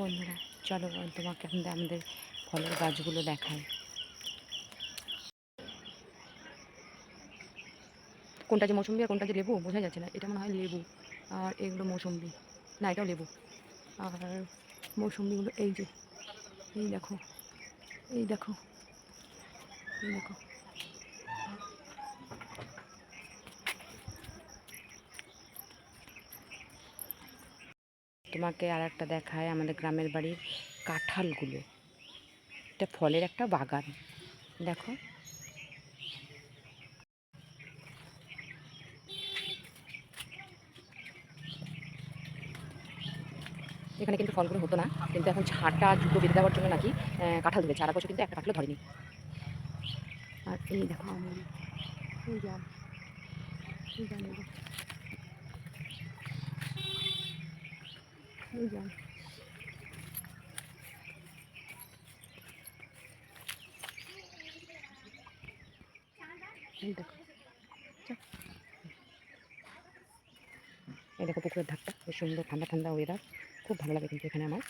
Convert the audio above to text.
বন্ধুরা, চলো তোমাকে আমাদের ফলের গাছগুলো দেখাই। কোনটা যে মৌসুম্বি আর কোনটা যে লেবু বোঝা যাচ্ছে না। এটা মনে হয় লেবু আর এগুলো মৌসুম্বি। না, এটাও লেবু। আর মৌসুম্বিগুলো এই যে, এই দেখো, এই দেখো, এই দেখো। তোমাকে আর একটা দেখায় আমাদের গ্রামের বাড়ির কাঁঠালগুলো। এটা ফলের একটা বাগান, দেখো। এখানে কিন্তু ফলগুলো হতো না, কিন্তু এখন ছাটা জুতো বেঁধে দেওয়ার জন্য নাকি কাঁঠাল ধরেছে। আর বছর কিন্তু একটা কাঁঠালও ধরেনি। আর এই দেখো আম, এই জাম, এই জাম, এই জাম। এই দেখো, এই দেখো পুকুরের ধারটা, বেশ সুন্দর ঠান্ডা ঠান্ডা ওয়েদার। খুব ভালো লাগে কিন্তু এখানে আমার।